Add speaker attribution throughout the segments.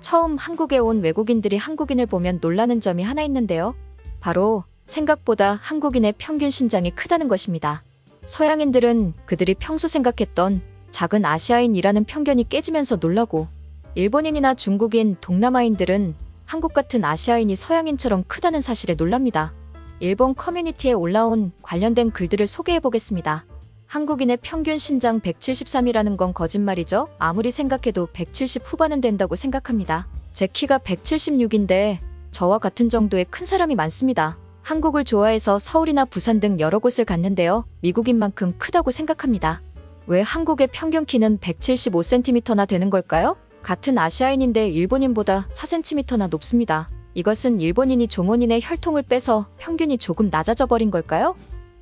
Speaker 1: 처음 한국에 온 외국인들이 한국인을 보면 놀라는 점이 하나 있는데요. 바로 생각보다 한국인의 평균 신장이 크다는 것입니다. 서양인들은 그들이 평소 생각했던 작은 아시아인이라는 편견이 깨지면서 놀라고, 일본인이나 중국인, 동남아인들은 한국 같은 아시아인이 서양인처럼 크다는 사실에 놀랍니다. 일본 커뮤니티에 올라온 관련된 글들을 소개해보겠습니다. 한국인의 평균 신장 173이라는 건 거짓말이죠? 아무리 생각해도 170 후반은 된다고 생각합니다. 제 키가 176인데 저와 같은 정도의 큰 사람이 많습니다. 한국을 좋아해서 서울이나 부산 등 여러 곳을 갔는데요. 미국인 만큼 크다고 생각합니다. 왜 한국의 평균 키는 175cm나 되는 걸까요? 같은 아시아인인데 일본인보다 4cm나 높습니다. 이것은 일본인이 종원인의 혈통을 빼서 평균이 조금 낮아져 버린 걸까요?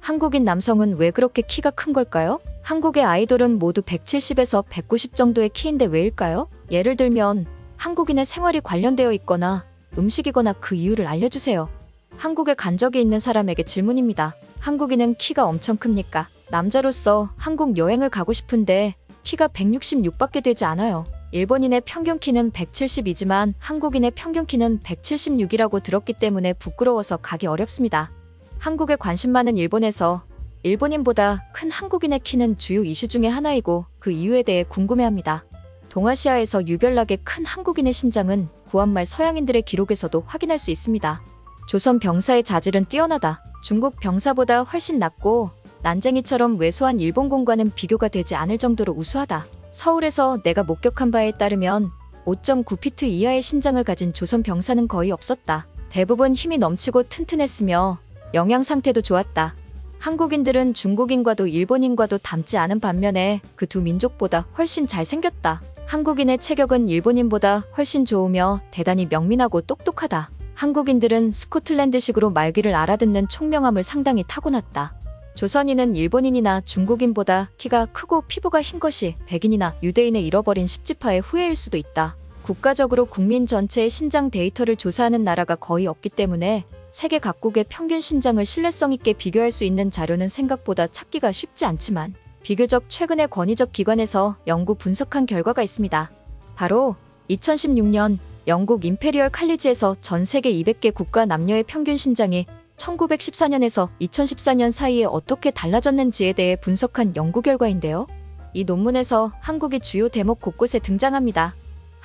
Speaker 1: 한국인 남성은 왜 그렇게 키가 큰 걸까요? 한국의 아이돌은 모두 170에서 190 정도의 키인데 왜일까요? 예를 들면 한국인의 생활이 관련되어 있거나 음식이거나 그 이유를 알려주세요. 한국에 간 적이 있는 사람에게 질문입니다. 한국인은 키가 엄청 큽니까? 남자로서 한국 여행을 가고 싶은데 키가 166밖에 되지 않아요. 일본인의 평균 키는 170이지만 한국인의 평균 키는 176이라고 들었기 때문에 부끄러워서 가기 어렵습니다. 한국에 관심 많은 일본에서 일본인보다 큰 한국인의 키는 주요 이슈 중에 하나이고 그 이유에 대해 궁금해합니다. 동아시아에서 유별나게 큰 한국인의 신장은 구한말 서양인들의 기록에서도 확인할 수 있습니다. 조선 병사의 자질은 뛰어나다. 중국 병사보다 훨씬 낫고 난쟁이처럼 왜소한 일본군과는 비교가 되지 않을 정도로 우수하다. 서울에서 내가 목격한 바에 따르면 5.9피트 이하의 신장을 가진 조선 병사는 거의 없었다. 대부분 힘이 넘치고 튼튼했으며 영양 상태도 좋았다. 한국인들은 중국인과도 일본인과도 닮지 않은 반면에 그 두 민족보다 훨씬 잘생겼다. 한국인의 체격은 일본인보다 훨씬 좋으며 대단히 명민하고 똑똑하다. 한국인들은 스코틀랜드식으로 말귀를 알아듣는 총명함을 상당히 타고났다. 조선인은 일본인이나 중국인보다 키가 크고 피부가 흰 것이 백인이나 유대인의 잃어버린 10지파의 후예일 수도 있다. 국가적으로 국민 전체의 신장 데이터를 조사하는 나라가 거의 없기 때문에 세계 각국의 평균 신장을 신뢰성 있게 비교할 수 있는 자료는 생각보다 찾기가 쉽지 않지만 비교적 최근에 권위적 기관에서 연구 분석한 결과가 있습니다. 바로 2016년 영국 임페리얼 칼리지에서 전 세계 200개 국가 남녀의 평균 신장이 1914년에서 2014년 사이에 어떻게 달라졌는지에 대해 분석한 연구 결과인데요. 이 논문에서 한국이 주요 대목 곳곳에 등장합니다.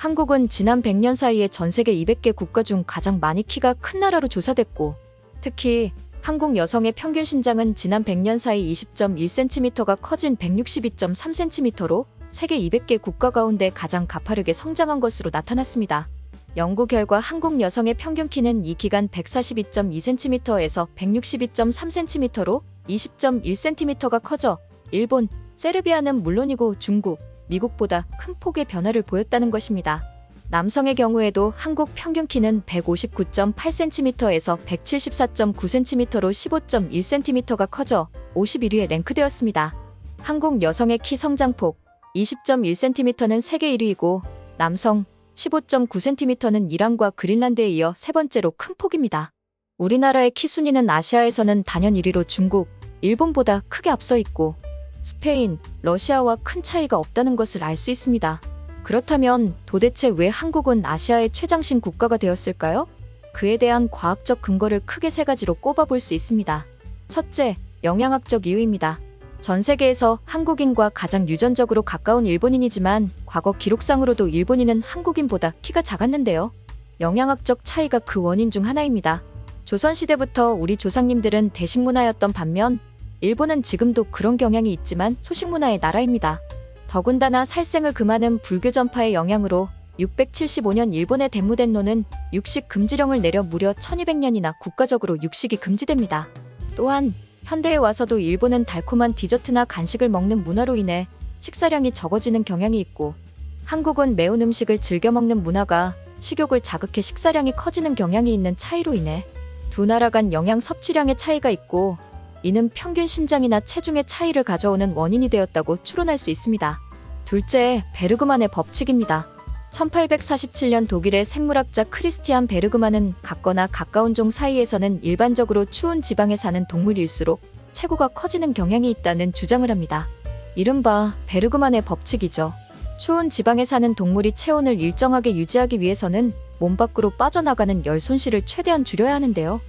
Speaker 1: 한국은 지난 100년 사이에 전 세계 200개 국가 중 가장 많이 키가 큰 나라로 조사됐고, 특히 한국 여성의 평균 신장은 지난 100년 사이 20.1cm가 커진 162.3cm로 세계 200개 국가 가운데 가장 가파르게 성장한 것으로 나타났습니다. 연구 결과 한국 여성의 평균 키는 이 기간 142.2cm에서 162.3cm로 20.1cm가 커져 일본, 세르비아는 물론이고 중국, 미국보다 큰 폭의 변화를 보였다는 것입니다. 남성의 경우에도 한국 평균 키는 159.8cm에서 174.9cm로 15.1cm가 커져 51위에 랭크되었습니다. 한국 여성의 키 성장폭 20.1cm는 세계 1위이고 남성 15.9cm는 이란과 그린란드에 이어 세 번째로 큰 폭입니다. 우리나라의 키 순위는 아시아에서는 단연 1위로 중국, 일본보다 크게 앞서 있고 스페인, 러시아와 큰 차이가 없다는 것을 알 수 있습니다. 그렇다면 도대체 왜 한국은 아시아의 최장신 국가가 되었을까요? 그에 대한 과학적 근거를 크게 세 가지로 꼽아볼 수 있습니다. 첫째, 영양학적 이유입니다. 전 세계에서 한국인과 가장 유전적으로 가까운 일본인이지만 과거 기록상으로도 일본인은 한국인보다 키가 작았는데요. 영양학적 차이가 그 원인 중 하나입니다. 조선시대부터 우리 조상님들은 대식문화였던 반면 일본은 지금도 그런 경향이 있지만 소식문화의 나라입니다. 더군다나 살생을 금하는 불교 전파의 영향으로 675년 일본의 덴무덴노는 육식 금지령을 내려 무려 1200년이나 국가적으로 육식이 금지됩니다. 또한 현대에 와서도 일본은 달콤한 디저트나 간식을 먹는 문화로 인해 식사량이 적어지는 경향이 있고 한국은 매운 음식을 즐겨 먹는 문화가 식욕을 자극해 식사량이 커지는 경향이 있는 차이로 인해 두 나라 간 영양 섭취량의 차이가 있고 이는 평균 신장이나 체중의 차이를 가져오는 원인이 되었다고 추론할 수 있습니다. 둘째, 베르그만의 법칙입니다. 1847년 독일의 생물학자 크리스티안 베르그만은 같거나 가까운 종 사이에서는 일반적으로 추운 지방에 사는 동물일수록 체구가 커지는 경향이 있다는 주장을 합니다. 이른바 베르그만의 법칙이죠. 추운 지방에 사는 동물이 체온을 일정하게 유지하기 위해서는 몸 밖으로 빠져나가는 열 손실을 최대한 줄여야 하는데요.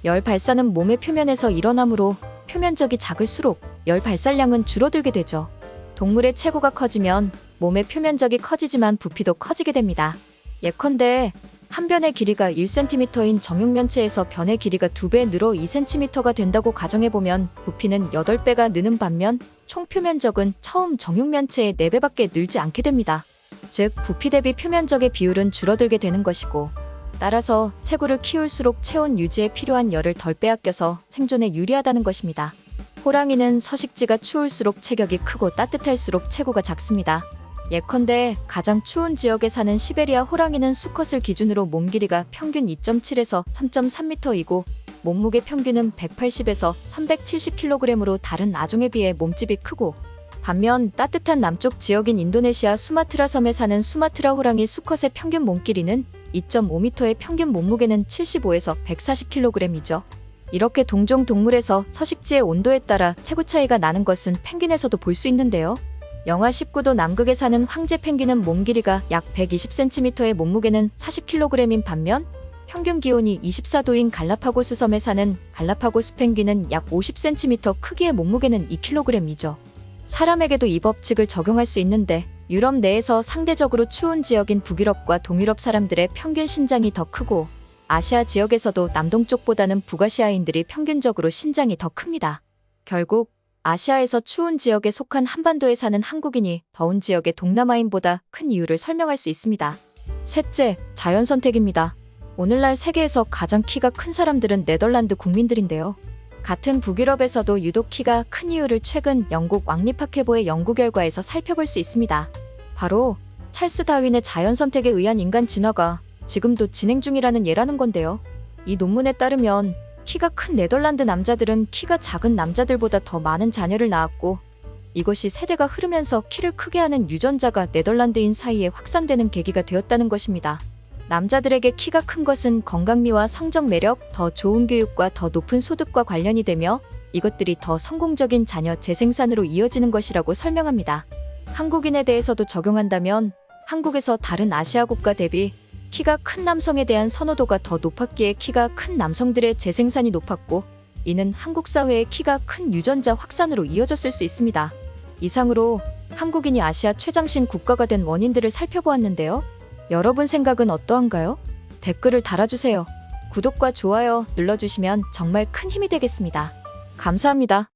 Speaker 1: 열 발산은 몸의 표면에서 일어나므로 표면적이 작을수록 열 발산량은 줄어들게 되죠. 동물의 체구가 커지면 몸의 표면적이 커지지만 부피도 커지게 됩니다. 예컨대 한 변의 길이가 1cm인 정육면체에서 변의 길이가 2배 늘어 2cm가 된다고 가정해보면 부피는 8배가 느는 반면 총 표면적은 처음 정육면체의 4배밖에 늘지 않게 됩니다. 즉 부피 대비 표면적의 비율은 줄어들게 되는 것이고, 따라서 체구를 키울수록 체온 유지에 필요한 열을 덜 빼앗겨서 생존에 유리하다는 것입니다. 호랑이는 서식지가 추울수록 체격이 크고 따뜻할수록 체구가 작습니다. 예컨대 가장 추운 지역에 사는 시베리아 호랑이는 수컷을 기준으로 몸 길이가 평균 2.7에서 3.3m이고 몸무게 평균은 180에서 370kg으로 다른 아종에 비해 몸집이 크고, 반면 따뜻한 남쪽 지역인 인도네시아 수마트라 섬에 사는 수마트라 호랑이 수컷의 평균 몸길이는 2.5m의 평균 몸무게는 75에서 140kg이죠. 이렇게 동종 동물에서 서식지의 온도에 따라 체구 차이가 나는 것은 펭귄에서도 볼 수 있는데요. 영하 19도 남극에 사는 황제 펭귄은 몸 길이가 약 120cm의 몸무게는 40kg인 반면 평균 기온이 24도인 갈라파고스 섬에 사는 갈라파고스 펭귄은 약 50cm 크기의 몸무게는 2kg이죠. 사람에게도 이 법칙을 적용할 수 있는데, 유럽 내에서 상대적으로 추운 지역인 북유럽과 동유럽 사람들의 평균 신장이 더 크고, 아시아 지역에서도 남동쪽보다는 북아시아인들이 평균적으로 신장이 더 큽니다. 결국 아시아에서 추운 지역에 속한 한반도에 사는 한국인이 더운 지역의 동남아인보다 큰 이유를 설명할 수 있습니다. 셋째, 자연선택입니다. 오늘날 세계에서 가장 키가 큰 사람들은 네덜란드 국민들인데요. 같은 북유럽에서도 유독 키가 큰 이유를 최근 영국 왕립학회보의 연구 결과에서 살펴볼 수 있습니다. 바로 찰스 다윈의 자연선택에 의한 인간 진화가 지금도 진행 중이라는 예라는 건데요. 이 논문에 따르면 키가 큰 네덜란드 남자들은 키가 작은 남자들보다 더 많은 자녀를 낳았고, 이것이 세대가 흐르면서 키를 크게 하는 유전자가 네덜란드인 사이에 확산되는 계기가 되었다는 것입니다. 남자들에게 키가 큰 것은 건강미와 성적 매력, 더 좋은 교육과 더 높은 소득과 관련이 되며 이것들이 더 성공적인 자녀 재생산으로 이어지는 것이라고 설명합니다. 한국인에 대해서도 적용한다면 한국에서 다른 아시아 국가 대비 키가 큰 남성에 대한 선호도가 더 높았기에 키가 큰 남성들의 재생산이 높았고, 이는 한국 사회의 키가 큰 유전자 확산으로 이어졌을 수 있습니다. 이상으로 한국인이 아시아 최장신 국가가 된 원인들을 살펴보았는데요. 여러분 생각은 어떠한가요? 댓글을 달아주세요. 구독과 좋아요 눌러주시면 정말 큰 힘이 되겠습니다. 감사합니다.